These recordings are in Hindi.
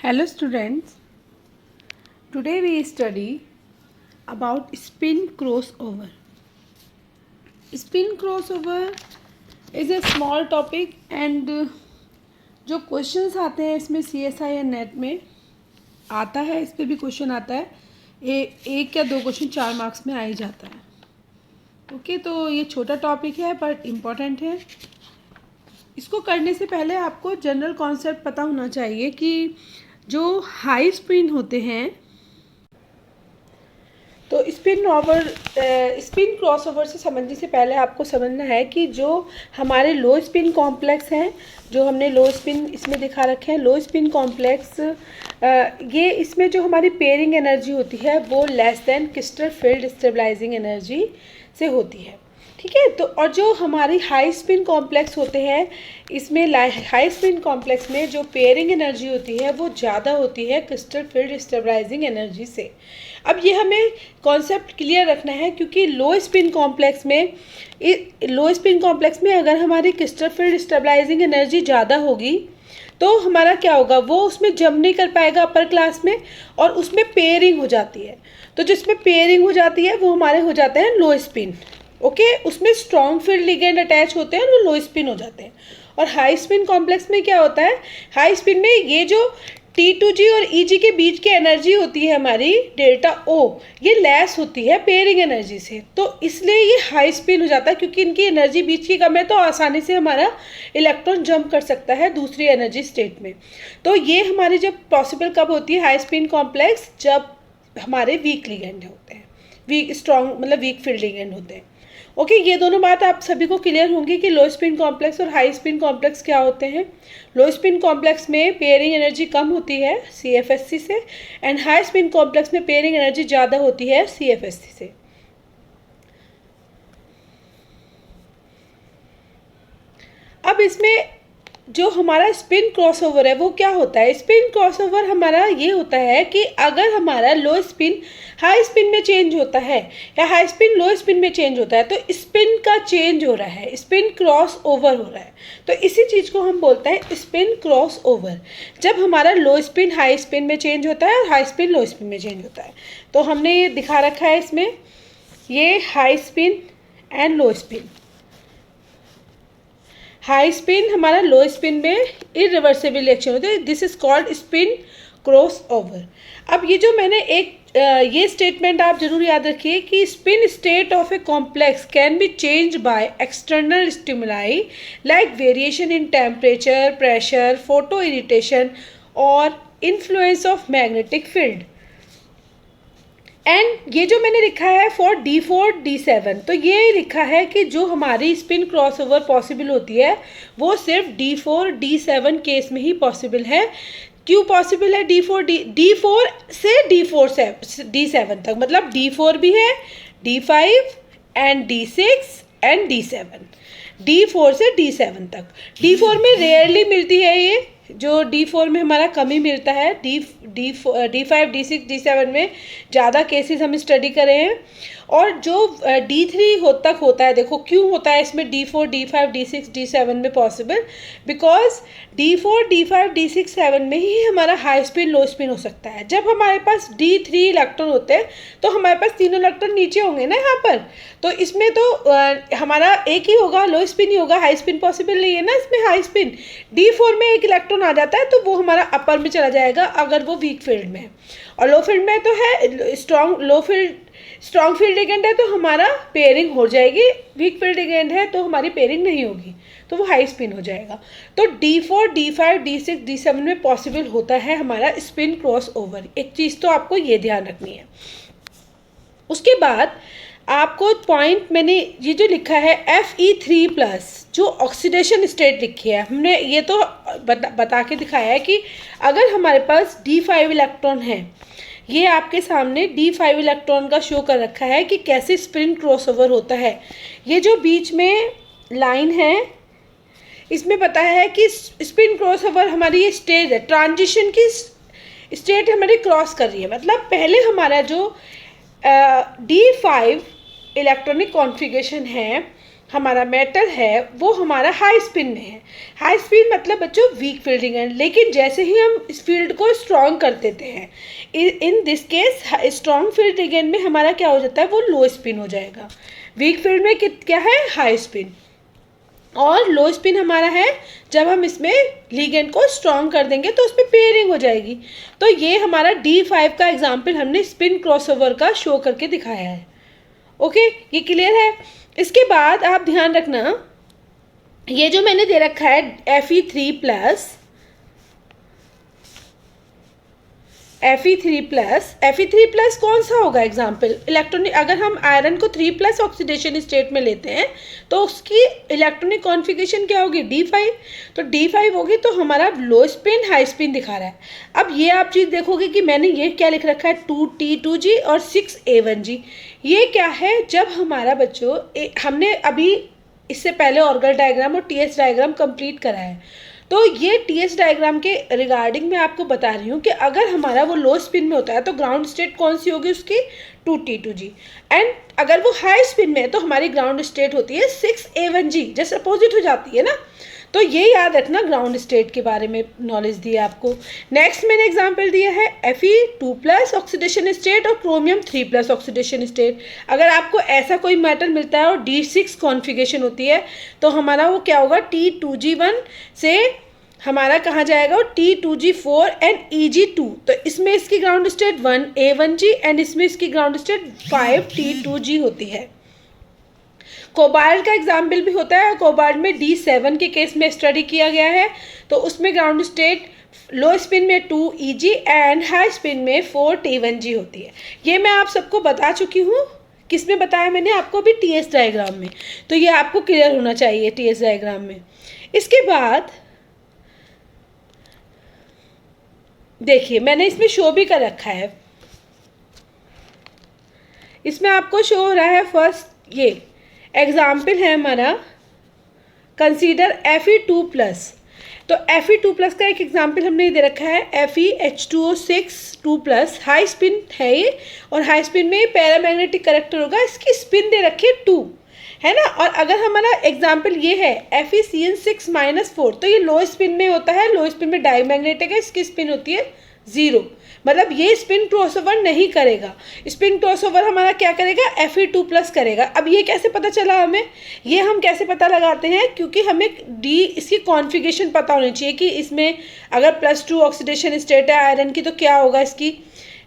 Hello students, today we study about spin crossover. Spin crossover is a small topic and जो क्वेश्चंस आते हैं इसमें CSI या नेट में आता है, इस पर भी क्वेश्चन आता है। एक या दो क्वेश्चन 4 मार्क्स में आ ही जाता है। ओके, तो ये छोटा टॉपिक है बट इम्पॉर्टेंट है। इसको करने से पहले आपको जनरल कॉन्सेप्ट पता होना चाहिए कि जो हाई स्पिन होते हैं, तो स्पिन क्रॉसओवर से समझने से पहले आपको समझना है कि जो हमारे लो स्पिन कॉम्प्लेक्स हैं, जो हमने लो स्पिन इसमें दिखा रखे हैं, लो स्पिन कॉम्प्लेक्स, ये इसमें जो हमारी पेयरिंग एनर्जी होती है वो less than crystal field stabilising energy से होती है। ठीक है, तो और जो हमारी हाई स्पिन कॉम्प्लेक्स होते हैं, इसमें हाई स्पिन कॉम्प्लेक्स में जो पेयरिंग एनर्जी होती है वो ज़्यादा होती है क्रिस्टल फील्ड स्टेबलाइजिंग एनर्जी से। अब ये हमें कॉन्सेप्ट क्लियर रखना है, क्योंकि लो स्पिन कॉम्प्लेक्स में अगर हमारी क्रिस्टल फील्ड स्टेबलाइजिंग एनर्जी ज़्यादा होगी तो हमारा क्या होगा, वो उसमें जम नहीं कर पाएगा अपर क्लास में, और उसमें पेयरिंग हो जाती है। तो जिसमें पेयरिंग हो जाती है वो हमारे हो जाते हैं लो स्पिन। ओके, उसमें स्ट्रॉन्ग फील्ड लिगेंड अटैच होते हैं, वो लो स्पिन हो जाते हैं। और हाई स्पिन कॉम्प्लेक्स में क्या होता है, हाई स्पिन में ये जो T2G और EG के बीच की एनर्जी होती है हमारी डेल्टा O, ये लेस होती है पेयरिंग एनर्जी से, तो इसलिए ये हाई स्पिन हो जाता है, क्योंकि इनकी एनर्जी बीच की कम है, तो आसानी से हमारा इलेक्ट्रॉन जंप कर सकता है दूसरी एनर्जी स्टेट में। तो ये हमारी जब पॉसिबल कब होती है हाई स्पिन कॉम्प्लेक्स, जब हमारे वीक लिगेंड होते हैं, वीक फील्ड लिगेंड होते हैं। ओके, ये दोनों बात आप सभी को क्लियर होंगी कि लो स्पिन कॉम्प्लेक्स और हाई स्पिन कॉम्प्लेक्स क्या होते हैं। लो स्पिन कॉम्प्लेक्स में पेयरिंग एनर्जी कम होती है CFSC से, एंड हाई स्पिन कॉम्प्लेक्स में पेयरिंग एनर्जी ज़्यादा होती है CFSC से। अब इसमें जो हमारा स्पिन क्रॉसओवर है वो क्या होता है, स्पिन क्रॉसओवर हमारा ये होता है कि अगर हमारा लो स्पिन हाई स्पिन में चेंज होता है या हाई स्पिन लो स्पिन में चेंज होता है, तो स्पिन का चेंज हो रहा है, स्पिन क्रॉस ओवर हो रहा है। तो इसी चीज़ को हम बोलते हैं स्पिन क्रॉस ओवर, जब हमारा लो स्पिन हाई स्पिन में चेंज होता है और हाई स्पिन लो स्पिन में चेंज होता है। तो हमने ये दिखा रखा है इसमें, ये high spin and low spin. High spin हमारा लो स्पिन में इरिवर्सिबल रिएक्शन होती है, this is called spin cross over. अब ये जो मैंने ये स्टेटमेंट आप जरूर याद रखिए कि spin state of a complex can be change by external stimuli like variation in temperature, pressure, photo irritation और influence of magnetic field. And ये जो मैंने लिखा है फॉर D4 D7, तो ये लिखा है कि जो हमारी स्पिन क्रॉसओवर पॉसिबल होती है वो सिर्फ D4 D7 केस में ही पॉसिबल है। क्यों पॉसिबल है D4 से D7 तक, मतलब D4 भी है, D5 and D6 and D7, D4 से D7 तक। D4 में रेयरली मिलती है, ये जो D4 में हमारा कमी मिलता है, D5 D6 D7 में ज़्यादा केसेस हम स्टडी कर रहे हैं। और जो D3 तक होता है, देखो क्यों होता है इसमें D4 D5 D6 D7 में possible, because D4 D5 D6 7 में ही हमारा हाई स्पिन लो स्पिन हो सकता है। जब हमारे पास D3 इलेक्ट्रॉन होते हैं तो हमारे पास तीनों इलेक्ट्रॉन नीचे होंगे ना यहाँ पर, तो इसमें तो हमारा एक ही होगा, लो स्पिन ही होगा, हाई स्पिन पॉसिबल नहीं है ना इसमें। हाई स्पिन D4 में एक इलेक्ट्रॉन आ जाता है तो वो हमारा अपर में चला जाएगा अगर वो वीक फील्ड में है, और लो फील्ड में तो है स्ट्रॉन्ग फील्ड लिगेंड है तो हमारा पेयरिंग हो जाएगी, वीक फील्ड लिगेंड है तो हमारी पेयरिंग नहीं होगी, तो वो हाई स्पिन हो जाएगा। तो D4 D5 D6 D7 में पॉसिबल होता है हमारा स्पिन क्रॉस ओवर। एक चीज़ तो आपको ये ध्यान रखनी है। उसके बाद आपको पॉइंट मैंने ये जो लिखा है Fe3+, जो ऑक्सीडेशन स्टेट लिखी है हमने, ये तो बता के दिखाया है कि अगर हमारे पास D5 इलेक्ट्रॉन है, ये आपके सामने D5 इलेक्ट्रॉन का शो कर रखा है कि कैसे स्पिन क्रॉसओवर होता है। ये जो बीच में लाइन है इसमें बताया है कि स्पिन क्रॉसओवर हमारी ये स्टेज है, ट्रांजिशन की स्टेट हमारी क्रॉस कर रही है। मतलब पहले हमारा जो D5 इलेक्ट्रॉनिक कॉन्फ़िगरेशन है, हमारा मेटल है, वो हमारा हाई स्पिन में है। हाई स्पिन मतलब बच्चों वीक फील्ड लिगेंड, लेकिन जैसे ही हम इस फील्ड को स्ट्रॉन्ग कर देते हैं, in this case strong field ligand में हमारा क्या हो जाता है, वो लो स्पिन हो जाएगा। वीक फील्ड में क्या है, हाई स्पिन, और लो स्पिन हमारा है जब हम इसमें लिगेंड को स्ट्रॉन्ग कर देंगे तो उसमें पेयरिंग हो जाएगी। तो ये हमारा D5 का एग्जाम्पल हमने स्पिन क्रॉसओवर का शो करके दिखाया है। ओके, ये क्लियर है। इसके बाद आप ध्यान रखना, ये जो मैंने दे रखा है Fe3+, Fe3+ कौन सा होगा एग्जाम्पल, इलेक्ट्रॉनिक, अगर हम आयरन को 3+ ऑक्सीडेशन स्टेट में लेते हैं तो उसकी इलेक्ट्रॉनिक कॉन्फ़िगरेशन क्या होगी, D5। तो D5 होगी, तो हमारा लो स्पिन हाई स्पिन दिखा रहा है। अब ये आप चीज़ देखोगे कि मैंने ये क्या लिख रखा है, 2T2G और 6A1G। ये क्या है, जब हमारा बच्चों हमने अभी इससे पहले ऑर्गल डायग्राम और TS डायग्राम कंप्लीट करा है, तो ये TS डायग्राम के रिगार्डिंग मैं आपको बता रही हूँ कि अगर हमारा वो लो स्पिन में होता है तो ग्राउंड स्टेट कौन सी होगी उसकी, 2T2G, एंड अगर वो हाई स्पिन में है तो हमारी ग्राउंड स्टेट होती है 6A1G, जैसे अपोजिट हो जाती है ना। तो ये याद रखना, ग्राउंड स्टेट के बारे में नॉलेज दी है आपको। नेक्स्ट मैंने एग्जांपल दिया है Fe2+ ऑक्सीडेशन स्टेट और क्रोमियम 3+ ऑक्सीडेशन स्टेट। अगर आपको ऐसा कोई मेटल मिलता है और D6 कॉन्फ़िगरेशन होती है तो हमारा वो क्या होगा, T2G1 से हमारा कहाँ जाएगा, और T2G4 एंड Eg2। तो इसमें इसकी ग्राउंड स्टेट 1A1G एंड इसमें इसकी ग्राउंड स्टेट 5T2G होती है। कोबाल्ट का एग्जाम्पल भी होता है, कोबाल्ट में D7 के केस में स्टडी किया गया है, तो उसमें ग्राउंड स्टेट लो स्पिन में 2Eg एंड हाई स्पिन में 4T1G होती है। ये मैं आप सबको बता चुकी हूँ, किस में बताया मैंने आपको भी, TS डायग्राम में। तो ये आपको क्लियर होना चाहिए TS डायग्राम में। इसके बाद देखिए, मैंने इसमें शो भी कर रखा है, इसमें आपको शो हो रहा है फर्स्ट, ये एग्जाम्पल है हमारा, कंसीडर Fe2+। तो Fe2+ का एक एग्जाम्पल हमने दे रखा है, FeH2O6 2+, हाई स्पिन है ये, और हाई स्पिन में पैरामैग्नेटिक करेक्टर होगा, इसकी स्पिन दे रखी है 2, है ना। और अगर हमारा एग्जाम्पल ये है FeCN6-4, तो ये लो स्पिन में होता है, लो स्पिन में डायमैग्नेटिक है, इसकी स्पिन होती है 0, मतलब ये स्पिन क्रॉसओवर नहीं करेगा। स्पिन क्रॉसओवर हमारा क्या करेगा, Fe2+ करेगा। अब ये कैसे पता चला हमें, ये हम कैसे पता लगाते हैं, क्योंकि हमें इसकी कॉन्फ़िगरेशन पता होनी चाहिए कि इसमें अगर +2 ऑक्सीडेशन स्टेट है आयरन की तो क्या होगा इसकी,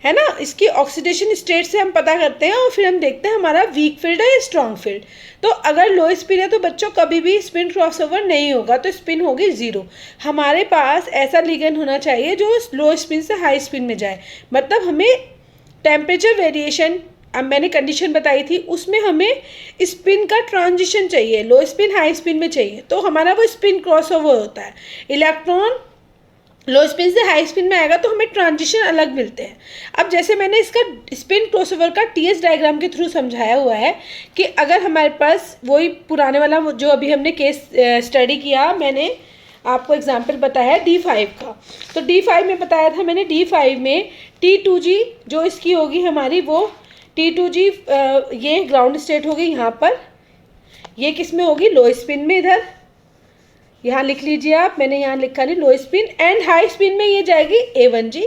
है ना। इसकी ऑक्सीडेशन स्टेट से हम पता करते हैं और फिर हम देखते हैं हमारा वीक फील्ड है या स्ट्रॉन्ग फील्ड। तो अगर लो स्पिन है तो बच्चों कभी भी स्पिन क्रॉसओवर नहीं होगा, तो स्पिन होगी 0। हमारे पास ऐसा लिगेंड होना चाहिए जो लो स्पिन से हाई स्पिन में जाए, मतलब हमें टेम्परेचर वेरिएशन, अब मैंने कंडीशन बताई थी, उसमें हमें स्पिन का ट्रांजिशन चाहिए, लो स्पिन हाई स्पिन में चाहिए, तो हमारा वो स्पिन क्रॉसओवर होता है। इलेक्ट्रॉन लो स्पिन से हाई स्पिन में आएगा तो हमें ट्रांजिशन अलग मिलते हैं। अब जैसे मैंने इसका स्पिन क्रॉसओवर का TS डायग्राम के थ्रू समझाया हुआ है कि अगर हमारे पास वही पुराने वाला जो अभी हमने केस स्टडी किया, मैंने आपको एग्जांपल बताया है D5 का, तो D5 में बताया था मैंने, D5 में T2G जो इसकी होगी हमारी, वो T2G ये ग्राउंड स्टेट होगी यहाँ पर, ये किस में होगी, लो स्पिन में, इधर यहाँ लिख लीजिए आप, मैंने यहाँ लिखा नहीं, लो स्पिन, एंड हाई स्पिन में ये जाएगी A1G,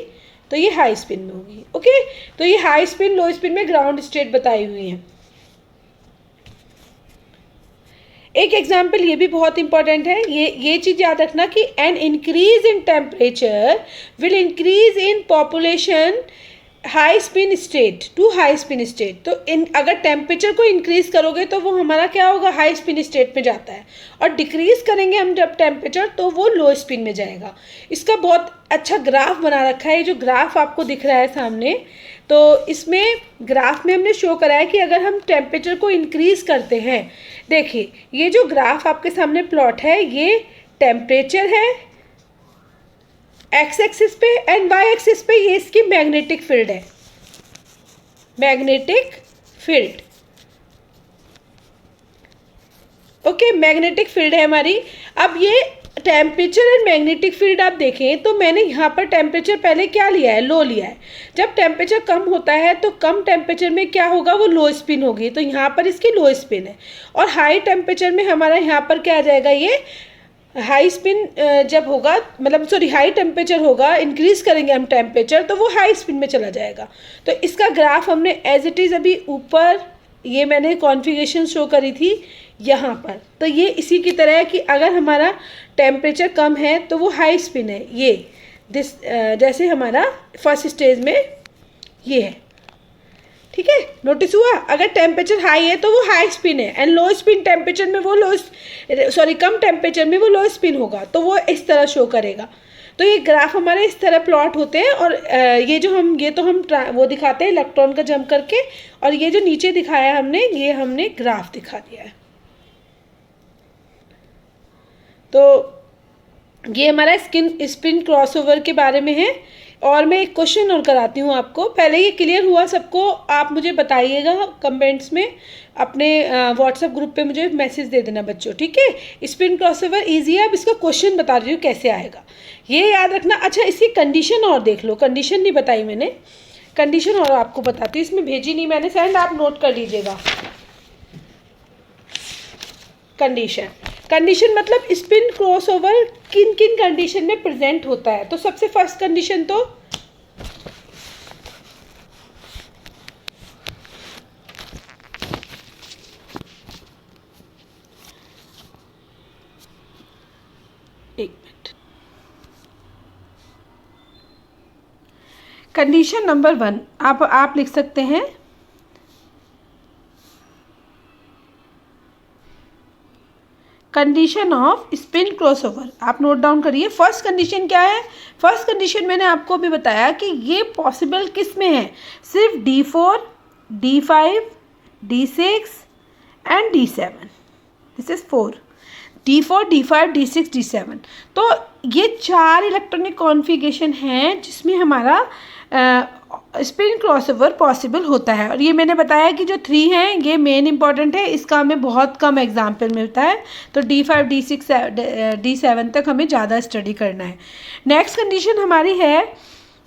तो ये हाई स्पिन में होगी। ओके, तो ये हाई स्पिन लो स्पिन में ग्राउंड स्टेट बताई हुई है। एक एग्जाम्पल ये भी बहुत इंपॉर्टेंट है, ये चीज़ याद रखना कि an increase in temperature will increase in population high spin state to high spin state. तो अगर टेम्परेचर को इंक्रीज करोगे तो वो हमारा क्या होगा, हाई स्पिन स्टेट में जाता है, और डिक्रीज करेंगे हम जब टेम्परेचर तो वो लो स्पिन में जाएगा। इसका बहुत अच्छा ग्राफ बना रखा है, ये जो ग्राफ आपको दिख रहा है सामने, तो इसमें ग्राफ में हमने शो करा है कि अगर हम टेम्परेचर को इंक्रीज करते हैं, देखिए ये जो ग्राफ आपके सामने प्लॉट है, ये टेम्परेचर है एक्स एक्सिस पे, एंड वाई एक्सिस पे ये इसकी मैग्नेटिक फील्ड है, magnetic field. Okay, magnetic field है हमारी। अब ये टेम्परेचर एंड मैग्नेटिक फील्ड आप देखें तो मैंने यहाँ पर टेम्परेचर पहले क्या लिया है, लो लिया है। जब टेम्परेचर कम होता है तो कम टेम्परेचर में क्या होगा, वो लो स्पिन होगी, तो यहाँ पर इसकी लो स्पिन है। और हाई टेम्परेचर में हमारा यहाँ पर क्या आ जाएगा, ये हाई स्पिन जब होगा, मतलब सॉरी हाई टेम्परेचर होगा, इंक्रीज करेंगे हम टेम्परेचर तो वो हाई स्पिन में चला जाएगा। तो इसका ग्राफ हमने एज इट इज़ अभी ऊपर ये मैंने कॉन्फ़िगरेशन शो करी थी यहाँ पर, तो ये इसी की तरह है कि अगर हमारा टेम्परेचर कम है तो वो हाई स्पिन है, ये दिस जैसे हमारा फर्स्ट स्टेज में ये है, ठीक है, नोटिस हुआ। अगर टेम्परेचर हाई है तो वो हाई स्पिन है, एंड लो स्पिन टेम्परेचर में वो कम टेम्परेचर में वो लो स्पिन होगा, तो वो इस तरह शो करेगा। तो ये ग्राफ हमारे इस तरह प्लॉट होते हैं, और ये तो हम वो दिखाते हैं इलेक्ट्रॉन का जंप करके, और ये जो नीचे दिखाया हमने, ये हमने ग्राफ दिखा दिया है। तो ये हमारा स्पिन क्रॉसओवर के बारे में है। और मैं एक क्वेश्चन और कराती हूँ आपको, पहले ये क्लियर हुआ सबको, आप मुझे बताइएगा कमेंट्स में, अपने व्हाट्सएप ग्रुप पे मुझे मैसेज दे देना बच्चों, ठीक है। स्पिन क्रॉसओवर ईजी है, अब इसका क्वेश्चन बता रही हूँ कैसे आएगा, ये याद रखना। अच्छा, इसकी कंडीशन और देख लो, कंडीशन नहीं बताई मैंने, कंडीशन और आपको बताती हूँ, इसमें भेजी नहीं मैंने सेंड, आप नोट कर लीजिएगा। कंडीशन मतलब स्पिन क्रॉसओवर किन किन कंडीशन में प्रेजेंट होता है। तो सबसे फर्स्ट कंडीशन तो एक मिनट, कंडीशन नंबर 1 आप लिख सकते हैं, कंडीशन ऑफ स्पिन क्रॉसओवर, आप नोट डाउन करिए। फर्स्ट कंडीशन क्या है, फर्स्ट कंडीशन मैंने आपको भी बताया कि ये पॉसिबल किस में है, सिर्फ D4, D5, D6 and D7, this is 4, D4, D5, D6, D7। तो ये 4 इलेक्ट्रॉनिक कॉन्फ़िगरेशन हैं जिसमें हमारा स्पिन क्रॉसओवर पॉसिबल होता है। और ये मैंने बताया कि जो 3 हैं ये मेन इंपॉर्टेंट है, इसका हमें बहुत कम एग्जाम्पल मिलता है, तो D5, D6, D7 तक हमें ज़्यादा स्टडी करना है। नेक्स्ट कंडीशन हमारी है,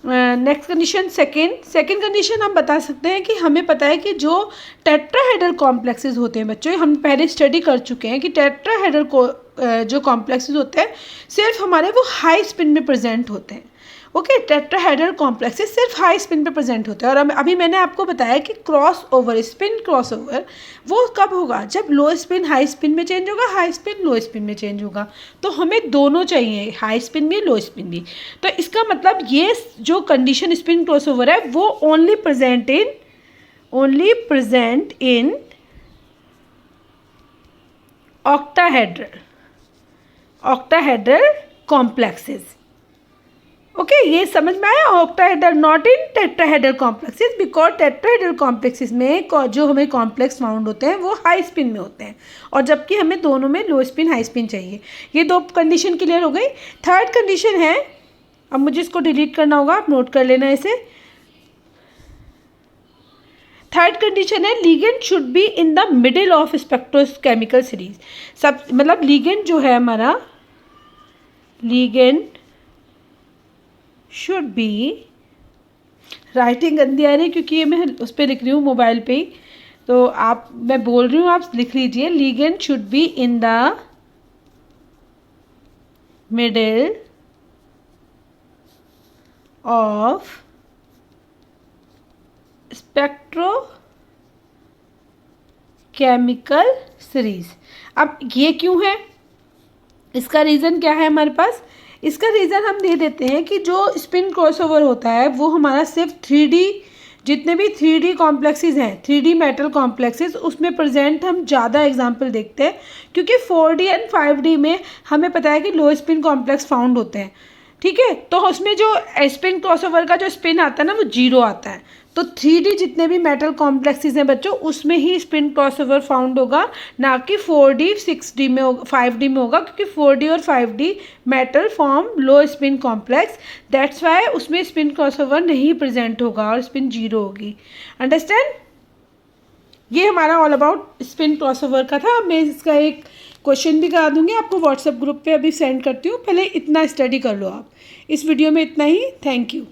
नेक्स्ट कंडीशन सेकेंड कंडीशन हम बता सकते हैं कि हमें पता है कि जो टेट्राहेड्रल कॉम्प्लेक्सेस होते हैं बच्चों, हम पहले स्टडी कर चुके हैं कि टेट्राहेड्रल जो कॉम्प्लेक्सेस होते हैं सिर्फ हमारे वो हाई स्पिन में प्रेजेंट होते हैं। ओके, टेट्राहेड्रल कॉम्प्लेक्सेस सिर्फ हाई स्पिन पे प्रेजेंट होते हैं। और अभी मैंने आपको बताया कि क्रॉसओवर, स्पिन क्रॉसओवर वो कब होगा, जब लो स्पिन हाई स्पिन में चेंज होगा, हाई स्पिन लो स्पिन में चेंज होगा। तो हमें दोनों चाहिए, हाई स्पिन भी लो स्पिन भी। तो इसका मतलब ये जो कंडीशन स्पिन क्रॉसओवर है वो only present in octahedral complexes. Okay, ये समझ में आया, octahedral, not in tetrahedral complexes, because tetrahedral complexes में जो हमें कॉम्प्लेक्स फाउंड होते हैं वो हाई स्पिन में होते हैं, और जबकि हमें दोनों में लो स्पिन हाई स्पिन चाहिए। ये 2 कंडीशन क्लियर हो गई। थर्ड कंडीशन है, अब मुझे इसको डिलीट करना होगा, आप नोट कर लेना इसे। थर्ड कंडीशन है, ligand should be in the middle of spectrochemical series. सब मतलब लिगेंड जो है हमारा, लिगेंड शुड बी, राइटिंग गंदी आ रही है क्योंकि ये मैं उस पर लिख रही हूँ मोबाइल पे ही, तो मैं बोल रही हूँ, आप लिख लीजिए, ligand should be in the middle of spectrochemical series. अब ये क्यों है, इसका रीज़न क्या है हमारे पास, इसका रीज़न हम दे देते हैं कि जो स्पिन क्रॉसओवर होता है वो हमारा सिर्फ 3D, जितने भी 3D कॉम्प्लेक्सेस हैं, 3D मेटल कॉम्प्लेक्सेस, उसमें प्रेजेंट हम ज़्यादा एग्जांपल देखते हैं, क्योंकि 4D एंड 5D में हमें पता है कि लो स्पिन कॉम्प्लेक्स फाउंड होते हैं, ठीक है। तो उसमें जो स्पिन क्रॉसओवर का जो स्पिन आता है ना वो 0 आता है। तो 3D जितने भी मेटल कॉम्प्लेक्सेस हैं बच्चों, उसमें ही स्पिन क्रॉसओवर फाउंड होगा, ना कि 4D 6D में 5D में होगा, क्योंकि 4D और 5D metal form low spin complex, that's why उसमें स्पिन क्रॉसओवर नहीं प्रेजेंट होगा और स्पिन 0 होगी। अंडरस्टैंड? ये हमारा ऑल अबाउट स्पिन क्रॉसओवर का था। मैं इसका एक क्वेश्चन भी करा दूँगी आपको, व्हाट्सएप ग्रुप पे अभी सेंड करती हूँ। पहले इतना स्टडी कर लो आप। इस वीडियो में इतना ही। Thank you.